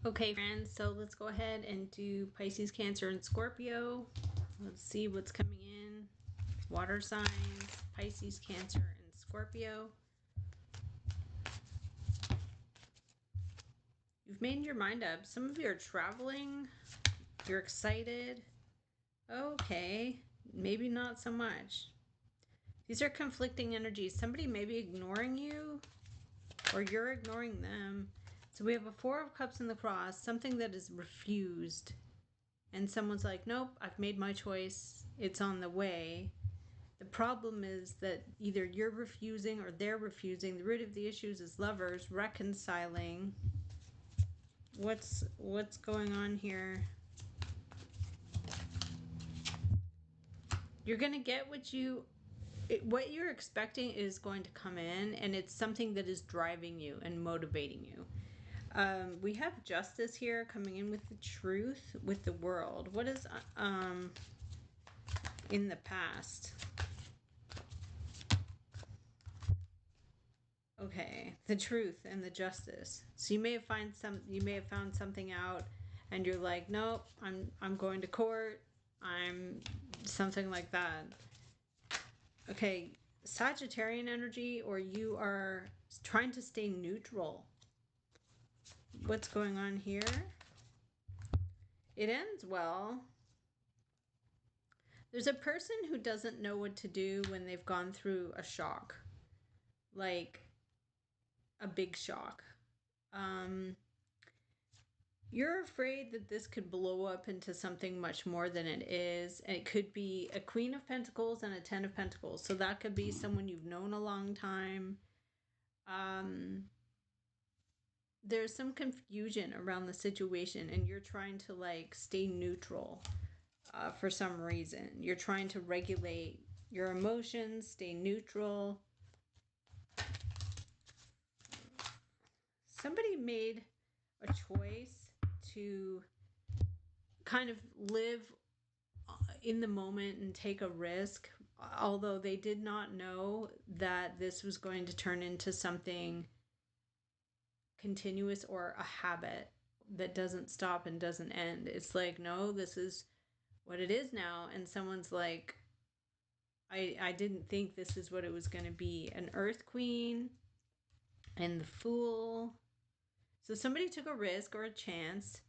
Okay, friends, so let's go ahead and do Pisces, Cancer, and Scorpio. Let's see what's coming in. Water signs, Pisces, Cancer, and Scorpio. You've made your mind up. Some of you are traveling. You're excited. Okay, maybe not so much. These are conflicting energies. Somebody may be ignoring you, or you're ignoring them. So we have a Four of Cups in the cross, something that is refused. And someone's like, nope, I've made my choice. It's on the way. The problem is that either you're refusing or they're refusing. The root of the issues is lovers reconciling. What's going on here? You're going to get what you're expecting is going to come in, and it's something that is driving you and motivating you. We have justice here coming in with the truth, with the world. What is in the past? Okay, the truth and the justice. So you may have found something out, and you're like, nope, I'm going to court. I'm something like that. Okay, Sagittarian energy, or you are trying to stay neutral. What's going on here? It ends well. There's a person who doesn't know what to do when they've gone through a shock, like a big shock. You're afraid that this could blow up into something much more than it is. And it could be a Queen of Pentacles and a Ten of Pentacles. So that could be someone you've known a long time. There's some confusion around the situation, and you're trying to like stay neutral for some reason. You're trying to regulate your emotions, stay neutral. Somebody made a choice to kind of live in the moment and take a risk, although they did not know that this was going to turn into something continuous or a habit that doesn't stop and doesn't end. It's like, no, this is what it is now. And someone's like, I didn't think this is what it was going to be. An Earth Queen and the Fool. So somebody took a risk or a chance,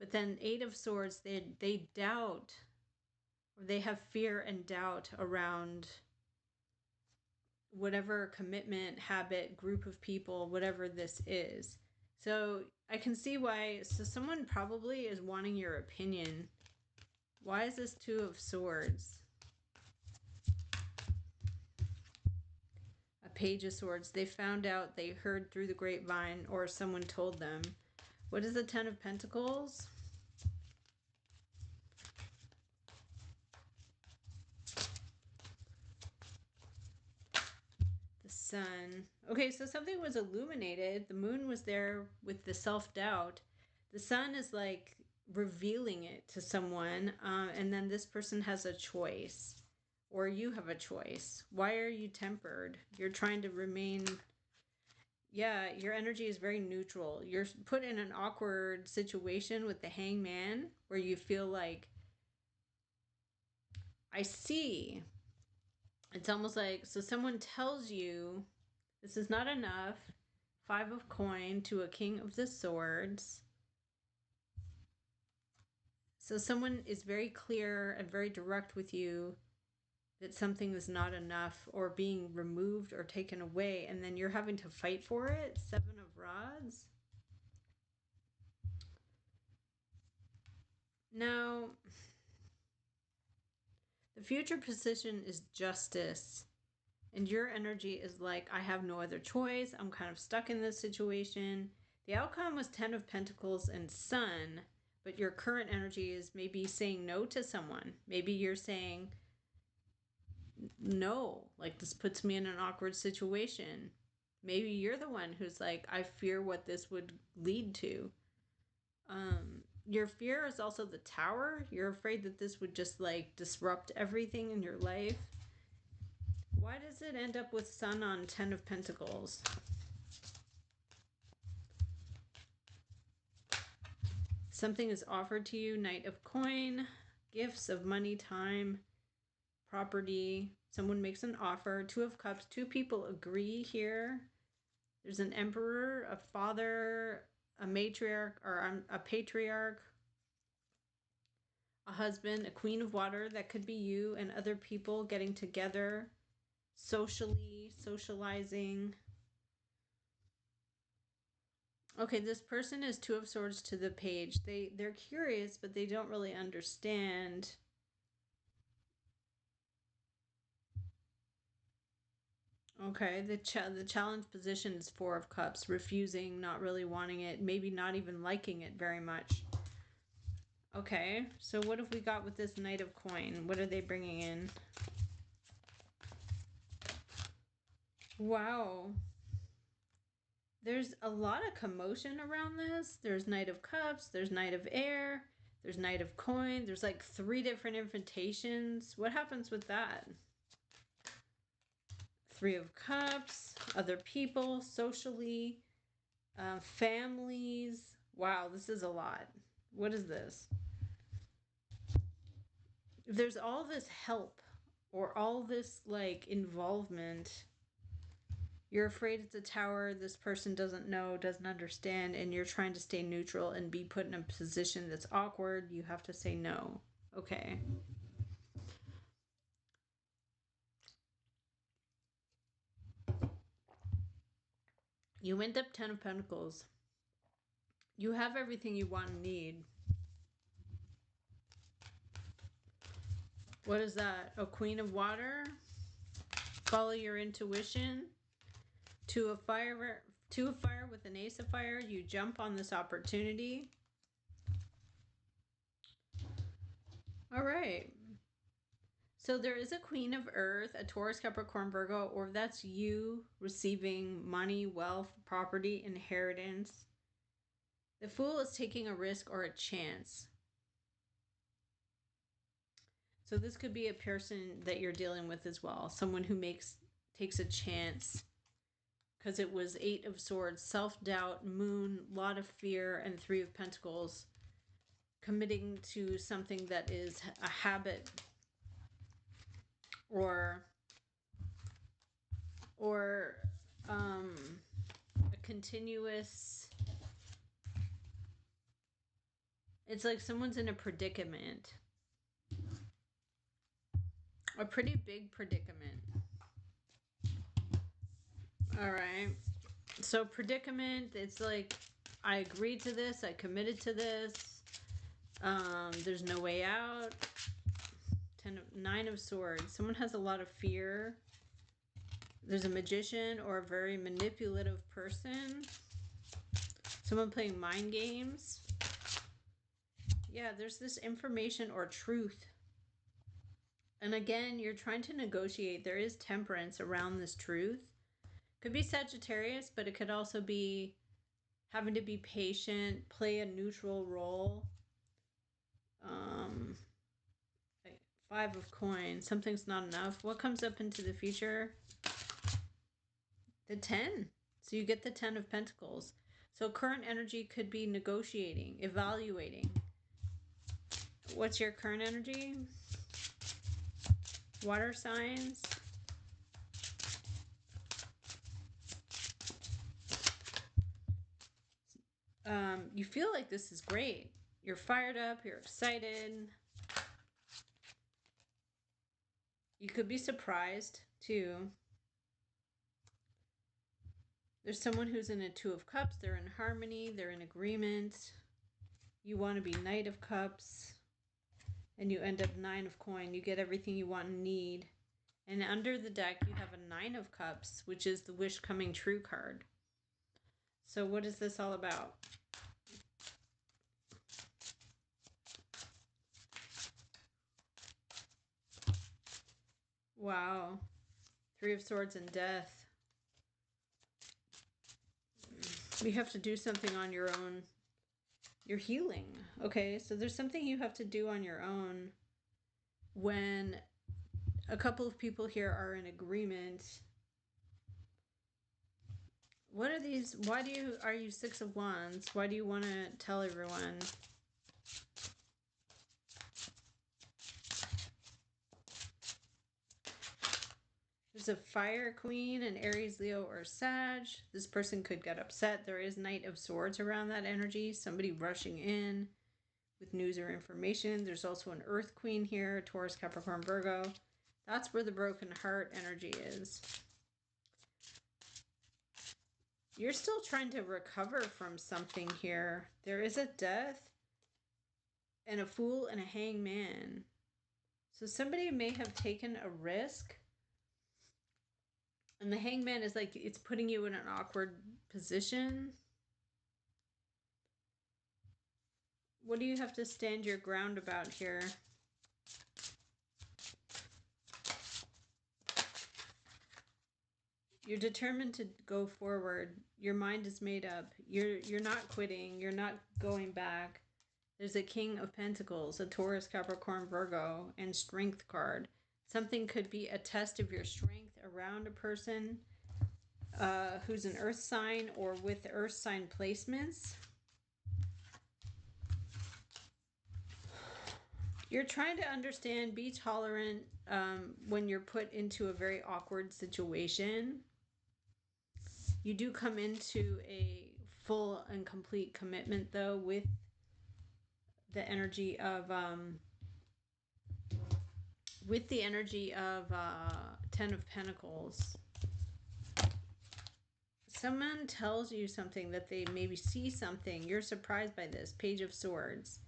but then Eight of Swords, they doubt, or they have fear and doubt around whatever commitment, habit, group of people, whatever this is. So I can see why. So someone probably is wanting your opinion. Why is this Two of Swords? A Page of Swords. They found out, they heard through the grapevine, or someone told them. What is the Ten of Pentacles? The Sun. Okay, so something was illuminated. The Moon was there with the self-doubt. The Sun is like revealing it to someone, and then this person has a choice, or you have a choice. Why are you tempered? You're trying to remain... Yeah, your energy is very neutral. You're put in an awkward situation with the Hangman, where you feel like, I see. It's almost like, so someone tells you this is not enough. Five of Coin to a King of the Swords. So someone is very clear and very direct with you that something is not enough, or being removed or taken away, and then you're having to fight for it. Seven of Rods. Now, the future position is justice. And your energy is like, I have no other choice. I'm kind of stuck in this situation. The outcome was Ten of Pentacles and Sun, but your current energy is maybe saying no to someone. Maybe you're saying, no, like this puts me in an awkward situation. Maybe you're the one who's like, I fear what this would lead to. Your fear is also the Tower. You're afraid that this would just like disrupt everything in your life. Why does it end up with Sun on Ten of Pentacles? Something is offered to you. Knight of coin. Gifts of money, time, property. Someone makes an offer. Two of cups. Two people agree here. There's an emperor, a father, a matriarch, or a patriarch, a husband, a queen of water. That could be you and other people getting together, socializing. Okay, this person is Two of Swords to the page. They're curious, but they don't really understand. Okay, the challenge position is Four of Cups, refusing, not really wanting it, maybe not even liking it very much. Okay, so what have we got with this Knight of Coin? What are they bringing in? Wow. There's a lot of commotion around this. There's Knight of Cups, there's Knight of Air, there's Knight of Coin. There's like 3 different invitations. What happens with that? 3 of Cups, other people, socially, families. Wow, this is a lot. What is this? There's all this help or all this like involvement. You're afraid it's a tower. This person doesn't know, doesn't understand, and you're trying to stay neutral and be put in a position that's awkward. You have to say no. Okay. You end up 10 of Pentacles. You have everything you want and need. What is that? A Queen of Water? Follow your intuition. Two of fire with an Ace of Fire. You jump on this opportunity. All right. So there is a Queen of Earth, a Taurus, Capricorn, Virgo, or that's you receiving money, wealth, property, inheritance. The Fool is taking a risk or a chance. So this could be a person that you're dealing with as well. Someone who takes a chance. Because it was 8 of Swords, self-doubt, moon, lot of fear, and 3 of Pentacles. Committing to something that is a habit or a continuous. It's like someone's in a predicament. A pretty big predicament. All right. So predicament, it's like, I agreed to this. I committed to this. There's no way out. 9 of Swords. Someone has a lot of fear. There's a magician or a very manipulative person. Someone playing mind games. Yeah, there's this information or truth. And again, you're trying to negotiate. There is temperance around this truth. Could be Sagittarius, but it could also be having to be patient, play a neutral role. 5 of Coins. Something's not enough. What comes up into the future? The 10. So you get the 10 of Pentacles. So current energy could be negotiating, evaluating. What's your current energy? Water signs. You feel like this is great. You're fired up. You're excited. You could be surprised too. There's someone who's in a 2 of Cups. They're in harmony. They're in agreement. You want to be Knight of Cups. And you end up 9 of Coin. You get everything you want and need. And under the deck, you have a 9 of Cups, which is the wish coming true card. So what is this all about? Wow. 3 of Swords and Death. You have to do something on your own. You're healing. Okay, so there's something you have to do on your own when a couple of people here are in agreement. What are these? Why are you 6 of Wands? Why do you want to tell everyone? There's a fire queen, an Aries, Leo, or Sag. This person could get upset. There is Knight of Swords around that energy. Somebody rushing in with news or information. There's also an Earth queen here, Taurus, Capricorn, Virgo. That's where the broken heart energy is. You're still trying to recover from something here. There is a death and a fool and a hangman. So somebody may have taken a risk. And the hangman is like, it's putting you in an awkward position. What do you have to stand your ground about here? You're determined to go forward. Your mind is made up. You're not quitting. You're not going back. There's a King of Pentacles, a Taurus, Capricorn, Virgo, and Strength card. Something could be a test of your strength around a person who's an earth sign or with earth sign placements. You're trying to understand, be tolerant when you're put into a very awkward situation. You do come into a full and complete commitment, though, with the energy of Ten of Pentacles. Someone tells you something, that they maybe see something. You're surprised by this. Page of Swords.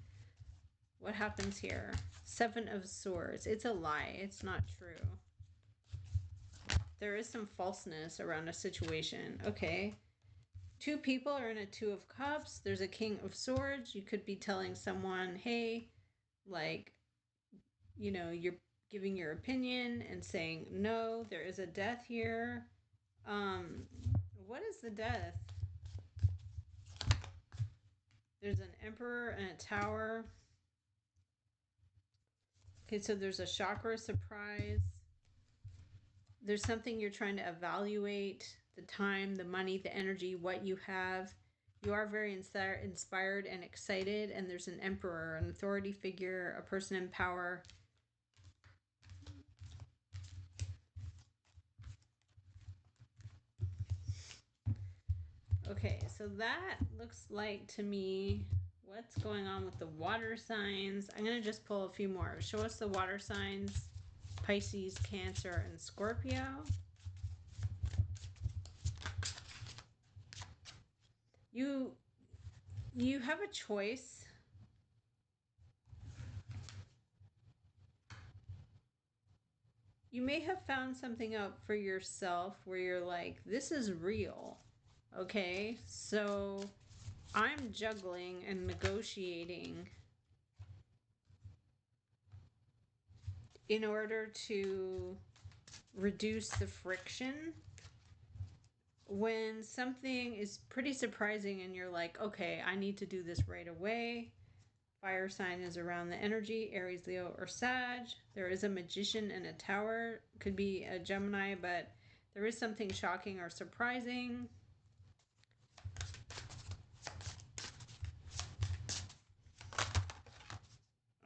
What happens here? Seven of Swords. It's a lie. It's not true. There is some falseness around a situation. Okay. Two people are in a Two of Cups. There's a King of Swords. You could be telling someone, hey, like, you know, you're giving your opinion and saying, no, there is a death here. What is the death? There's an Emperor and a Tower. Okay, so there's a chakra surprise. There's something you're trying to evaluate. The time, the money, the energy, what you have. You are very inspired and excited. And there's an Emperor, an authority figure, a person in power. Okay, so that looks like to me what's going on with the water signs. I'm going to just pull a few more. Show us the water signs. Pisces, Cancer, and Scorpio. You have a choice. You may have found something out for yourself where you're like, this is real. Okay, so I'm juggling and negotiating in order to reduce the friction when something is pretty surprising and you're like, okay, I need to do this right away. Fire sign is around the energy, Aries, Leo, or Sag. There is a Magician and a Tower. Could be a Gemini, but there is something shocking or surprising.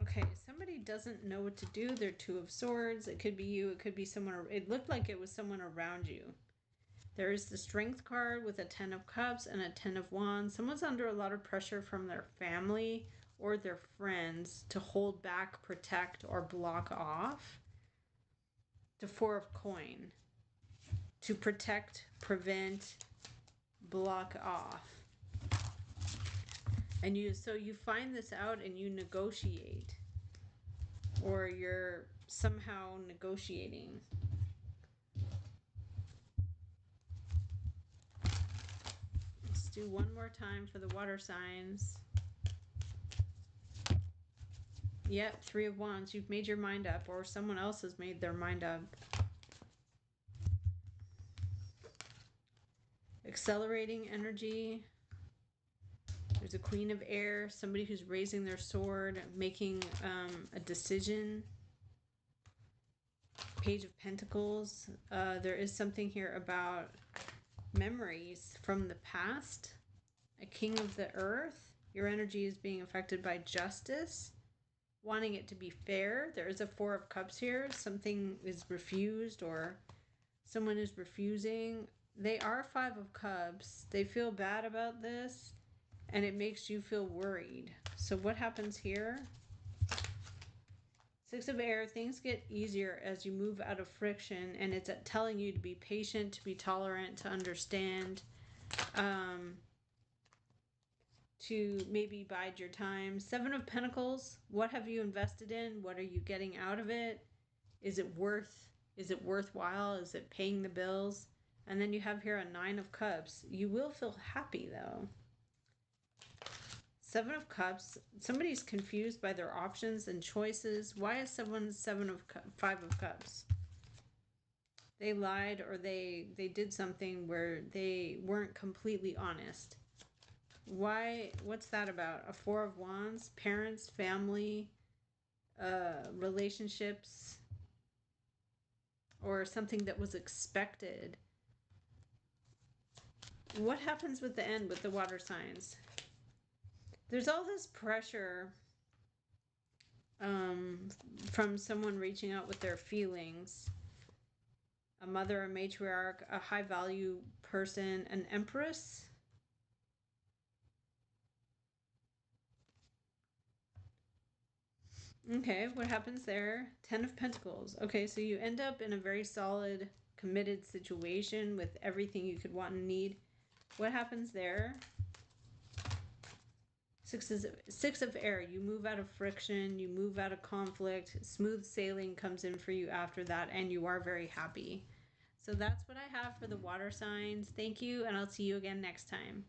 Okay, somebody doesn't know what to do. They're Two of Swords. It could be you. It could be someone. It looked like it was someone around you. There is the Strength card with a Ten of Cups and a Ten of Wands. Someone's under a lot of pressure from their family or their friends to hold back, protect, or block off. The Four of Coin. To protect, prevent, block off. And you find this out and you negotiate. Or you're somehow negotiating. Let's do one more time for the water signs. Yep, Three of Wands. You've made your mind up, or someone else has made their mind up. Accelerating energy. There's a Queen of Air, somebody who's raising their sword, making a decision. Page of Pentacles. There is something here about memories from the past. A King of the Earth. Your energy is being affected by justice. Wanting it to be fair. There is a Four of Cups here. Something is refused or someone is refusing. They are Five of Cups. They feel bad about this, and it makes you feel worried. So what happens here? Six of Air, things get easier as you move out of friction, and it's telling you to be patient, to be tolerant, to understand, to maybe bide your time. Seven of Pentacles, what have you invested in? What are you getting out of it? Is it worthwhile? Is it paying the bills? And then you have here a Nine of Cups. You will feel happy though. Seven of Cups, somebody's confused by their options and choices. Why is someone Five of Cups? They lied, or they did something where they weren't completely honest. Why? What's that about? A Four of Wands, parents, family, relationships, or something that was expected. What happens with the end with the water signs? There's all this pressure from someone reaching out with their feelings. A mother, a matriarch, a high value person, an empress. Okay, what happens there? Ten of Pentacles. Okay, so you end up in a very solid, committed situation with everything you could want and need. What happens there? Six of Air. You move out of friction, you move out of conflict. Smooth sailing comes in for you after that, and you are very happy. So that's what I have for the water signs. Thank you, and I'll see you again next time.